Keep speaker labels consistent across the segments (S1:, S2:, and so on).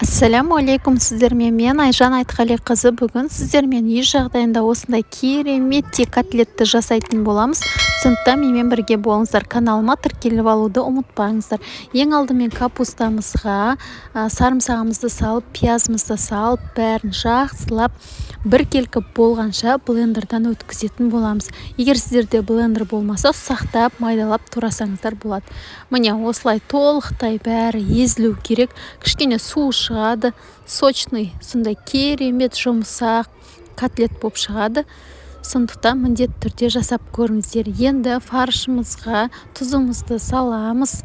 S1: Ассаламу алейкум, сіздермен мен Айжан Айтқалиқызы. Бүгін сіздермен үй жағдайында осындай керемет котлетті жасайтын боламыз. Сондықтан менімен бірге болыңыздар. Каналыма тіркеліп алуды ұмытпаңыздар. Ең алдымен капустамызға сарымсағымызды салып, пиязымызды салып, бәрін жақсылап бір келкіп болғанша блендердан өткізетін боламыз. Егер сіздерде блендер болмаса, ұсақтап, майдалап турасаңыздар болады. Міне осылай толықтай бәрі езілу керек. Кішкене су шығады, сочный, сондай керемет жұмсақ котлет болып шығады. Сондықтан міндетті түрде жасап көріңіздер. Енді фаршымызға тұзымызды саламыз.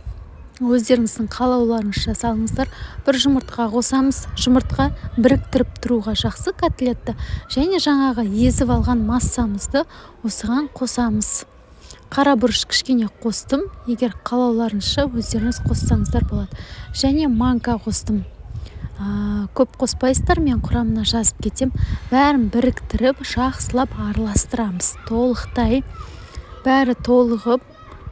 S1: Өздеріңіздің қалауларыңызша салыңыздар. Бір жұмыртқа қосамыз. Жұмыртқа біріктіріп тұруға жақсы котлетті. Және жаңағы езіп алған массамызды осыған қосамыз. Қара бұрыш кішкене қостым. Егер қалауларыңызша өздеріңіз қоссаңыздар болады. Және манка қостым. Көп қоспайсыздар, мен құрамына жазып кетем. Бәрін біріктіріп, жақсылап араластырамыз. Толықтай бәрі толығып,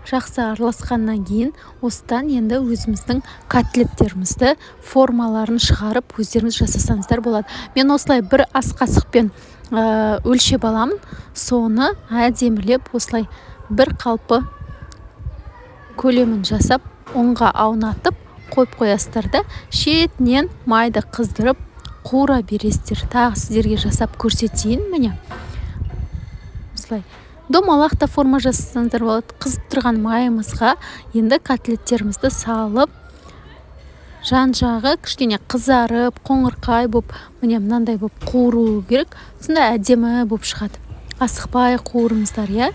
S1: жақсы араласқаннан кейін осыдан енді өзіміздің котлеттерімізді формаларын шығарып өздеріңіз жасасаңыздар болады. Мен осылай бір ас қасықпен өлшеп аламын. Соны әдемілеп осылай бір қалпы көлемін жасап, оңға аунатып қойып қоясыздар да, шетінен майды қыздырып қуыра бересіздер. Тағы сіздерге жасап көрсетейін. Міне осылай домалақ та форма жасасаңыздар болады. Қызып тұрған майымызға енді котлеттерімізді салып, жан жағы кішкене қызарып, қоңырқай болып, міне мынандай болып қуыру керек. Сонда әдемі болып шығады. Асықпай қуырыңыздар, иә?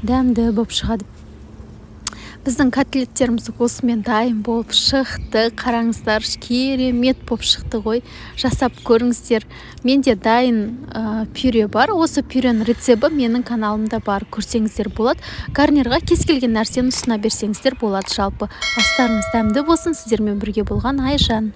S1: Дәмді болып шығады. Біздің котлеттеріміз осымен дайын болып шықты. Қараңыздар, керемет болып шықты ғой. Жасап көріңіздер. Менде дайын пюре бар. Осы пюренің рецебі менің каналымда бар. Көрсеңіздер болады. Гарнирға кез келген нәрсені ұсына берсеңіздер болады. Жалпы астарыңыз дәмді болсын. Сіздермен бірге болған Айжан.